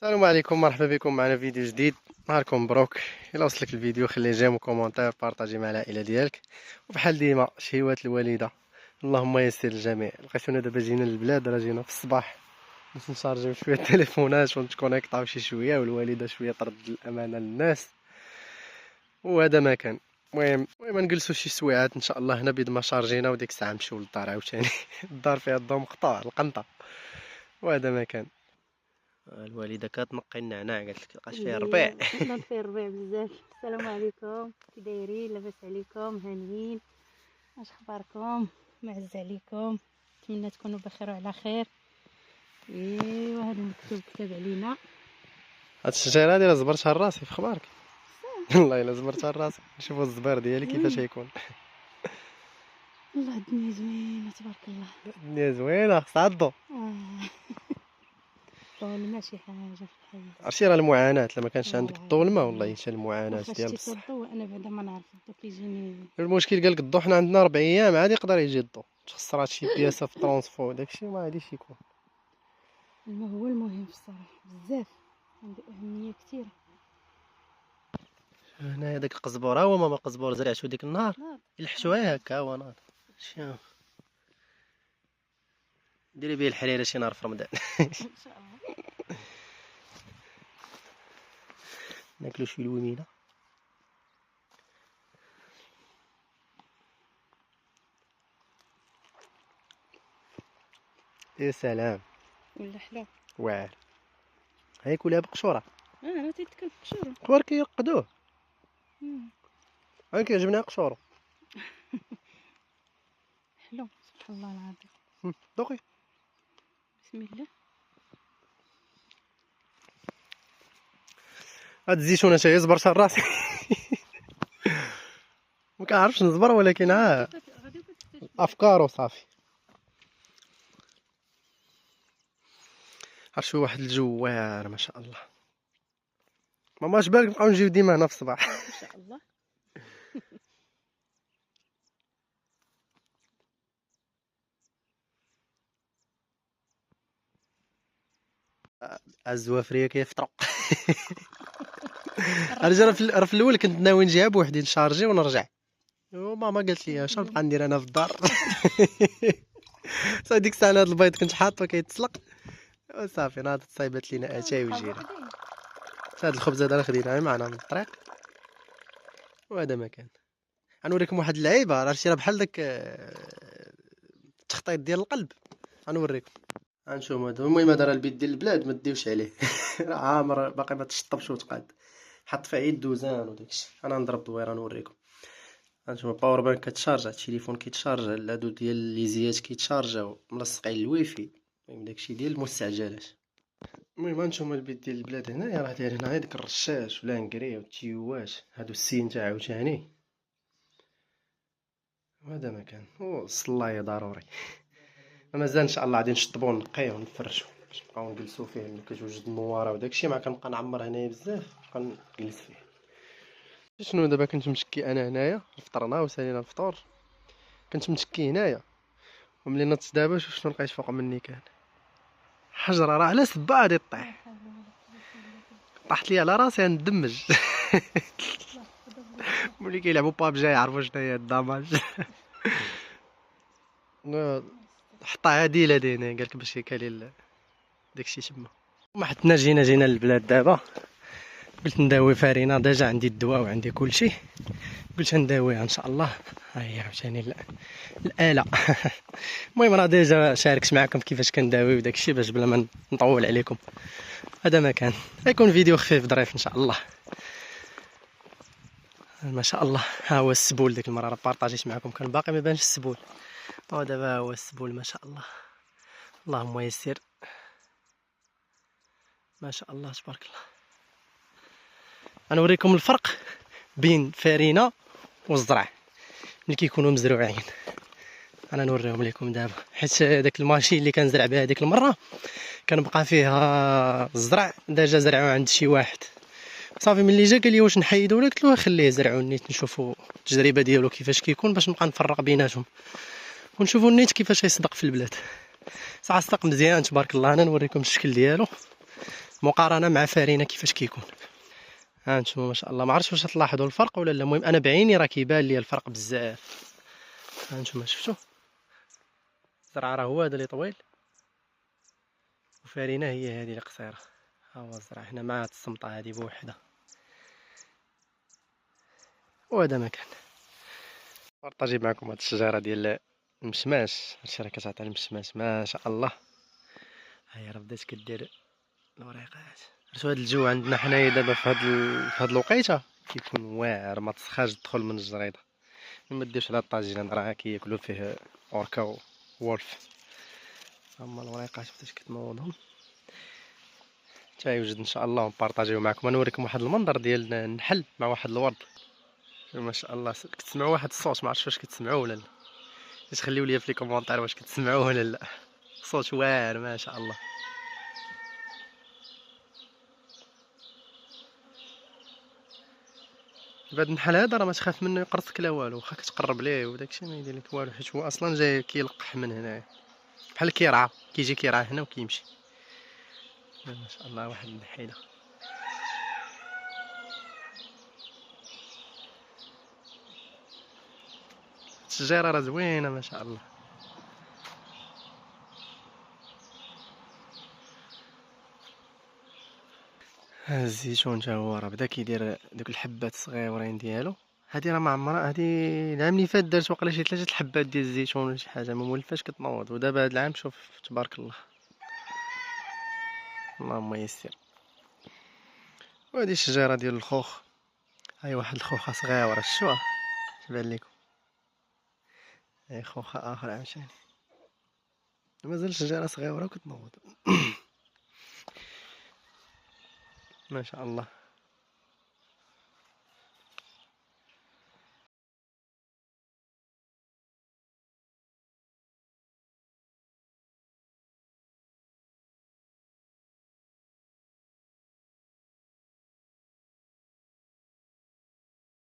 السلام عليكم، مرحبا بكم معنا فيديو جديد. نهاركم مبروك. الا وصلك الفيديو خلي جيم وكومونتير، بارطاجي مع العائله ديالك. وبحال ديما شهيوات الوالده اللهم يسر الجميع. لقيتونا دابا جينا للبلاد، راه جينا في الصباح باش نشارجيو شويه التليفونات ونتكونيكطاو شي شويه، والوالده شويه ترد الامانه للناس. وهذا ما كان. المهم نجلسوا شي سويعات ان شاء الله هنا بيد ما شارجينا، وديك الساعه نمشيو للدار عاوتاني. الدار فيها الضو مقطوع القنطه. وهذا ما كان. الوالده كتنقي النعناع، قالت لك لقات فيه ربيع. نوض في الربيع بزاف. السلام عليكم، كي دايرين؟ لاباس عليكم؟ هانيين؟ اش اخباركم؟ معز عليكم، نتمنى تكونوا بخير وعلى خير. ايوا هذا المكتوب كتب علينا. هاد الشجيره هادي راه زبرتها لراسي في خبارك. والله الا زبرتها لراسي. نشوفوا الزبير ديالي كيفاش غيكون. الله الدنيا زوينه تبارك الله. الدنيا زوينه، خصها الضو. طول ماشي حاجه في الحياه. عرفتي راه المعاناه لما كانش والله عندك الضو الماء، والله العظيم حتى المعاناه واخا ديال شتي طول بصح. الضوء انا بعدا ما نعرف الضوء كيجيني. المشكل قالك الضو حنا عندنا 4 ايام عادي يقدر يجي الضو، تخسرات شي بياسه في الترونسبور داكشي ما غاديش يكون. الماء هو المهم في الصراحه، بزاف عنده اهميه كثيره. هنا داك القزبور، ها هو ماما القزبور زرعتو ديك النهار. ناض يلحشوها هكا هو ناض. شوف ديري بيه الحريره شي نهار في رمضان. ان شاء الله. ناكلو شي لومينه. يا سلام. ولا حلو. واعر. هاي كلها بقشوره. راه تيتكل في قشورو. كبار كيقدوه. هاي كيعجبني قشورو. حلو سبحان الله العظيم. دوقي. بسم الله. هاد الزيتونه تا هي زبرتها لراسي. ما كنعرفش نصبر، ولكن غادي كتكتشف. افكار وصافي. عرفتوا واحد الجو واعر ما شاء الله. ماما اش بالك نبقاو نجيو ديما هنا في الصباح؟ ان شاء الله. الزوافريه كيفطروا. راه في الاول كنت ناوي نجيها بوحدي نشارجي ونرجع، وماما قالت لي اش نبقى ندير انا في الدار. صافي ديك الساعه هاد البيض كنت حاطه كيتسلق وصافي ناضت صايبت لينا اتاي وجينا. هاد الخبز هذا راه خديناه معنا من الطريق. وهذا ما كان. غنوريكم واحد اللعيبه، راه شتي راه بحال داك التخطيط ديال القلب. غنوريكم. غنشوفوا هذا. المهم هذا راه البيت ديال البلاد ما ديوش عليه. راه عامر باقي ما تشطبش وتقاد. حط فيه عيد دوزان وداكشي. انا نضرب دويره نوريكم. غنشوفوا باور بانك كتشارجا، التليفون كيتشارجا، الهادو ديال ليزيات كيتشارجاو ملصقين الويفي. المهم داكشي ديال المستعجلات. المهم هانتوما البيت ديال البلاد هنايا راه داير هنا داك الرشاش والانكري والتيوات، هادو السين تاع عاوتاني. وهذا مكان والصلايه ضروري. مازال ان شاء الله غادي نشطبو ونقيه ونفرشو باش نبقاو نجلسو فيه ملي كتوجد النواره وداكشي. ما كنبقى نعمر هنايا بزاف، نبقى نجلس فيه. شنو دابا كنت متكي انا هنايا، فطرنا وسالينا الفطور. كنت متكي هنايا، وملي نضت دابا شوف شنو لقيت فوق مني. كان حجره راه على سبا غادي طيح. طاحت لي على راسي ندمج. ملي كيلعبوا بابجي يعرفوا شنو هي الدماج. حطها هادي لا دينا قالك باش يكالي داكشي تما. ما حتنا جينا للبلاد دابا. قلت نداوي فارينه، ديجا عندي الدواء وعندي كلشي. قلت نداويها ان شاء الله. ها هي عاوتاني الاله. المهم راه ديجا شاركت معكم كيفاش كنداوي وداكشي باش بلا ما نطول عليكم. هذا ما كان. غيكون فيديو خفيف ظريف ان شاء الله. ما شاء الله. ها هو السبول. ديك المره راه بارطاجيت معكم كان باقي ما بانش السبول، ودابا هو السبول ما شاء الله. اللهم يسر. ما شاء الله تبارك الله. غنوريكم الفرق بين فارينه والزرع ملي كيكونوا مزروعين. انا نوريهم لكم دابا، حيت داك الماشي اللي كنزرع بها ديك المره كان بقى فيها الزرع ديجا زرعوه عند شي واحد. صافي ملي جا قال لي واش نحيدو ولا، قلت له خليه زرعو النيت نشوفوا التجربه ديالو كيفاش كيكون باش نبقى نفرق بيناتهم ونشوفوا النيت كيفاش يصدق في البلاد. صح صدق مزيان تبارك الله. انا نوريكم الشكل ديالو. مقارنه مع فارينه كيفاش كيكون. ها انتم ما شاء الله، ما عرفتش واش تلاحظوا الفرق ولا لا. المهم انا بعيني راه كيبان لي الفرق بزاف. ها انتم شفتوا الزرع راه هو هذا اللي طويل، وفارينه هي هذه اللي قصيره. ها هو الزرع هنا مع هاد الصمطه هذه بوحده، وهذا مكان. بارطاجي معكم هاد الشجره ديال المشماش، هادشي راه كتعطي المشماش ما شاء الله. ها هي راه بدات كدير الوريقات. عرفتوا هاد الجو عندنا حنايا دابا في هاد الوقيته كيكون واعر، ما تسخاش تدخل من الجريده. ما ديرش على الطاجين راه كياكلوا فيه اوركا وولف. اما الوريقات بدات كتنوضهم حتى يوجد ان شاء الله ونبارطاجيو معكم. نوريكم واحد المنظر ديال النحل مع واحد الورد. ما شاء الله كتسمعوا واحد الصوت، ما عرفتش واش كتسمعوه ولا لا. باش خليو لي في لي كومونتير واش كتسمعوه ولا لا. صوت واعر ما شاء الله. هاد النحل هذا راه ما تخاف منه يقرصك لا والو، واخا كتقرب ليه وداكشي ما يدير لك والو، حيت هو اصلا جاي كيلقح من هنايا بحال كيرعى، كيجي كيرعى هنا وكيمشي. ما شاء الله واحد النحيله. الشجره راه زوينه ما شاء الله. ها الزيتون تا هو راه بدا كيدير دوك الحبات الصغيورين ديالو. هادي راه ما عمرها، هادي العام اللي فات دارت واقيلا شي 3 الحبات ديال الزيتون ولا شي حاجه، ما مولفاش كتنوض. ودابا هاد العام شوف تبارك الله، اللهم يسر. وهادي الشجره ديال الخوخ، هاي واحد الخوخه صغيره شتوها تبان لكم. هاي خوخه اخر عاوتاني مازال الشجره صغيره وكتنوض. ما شاء الله.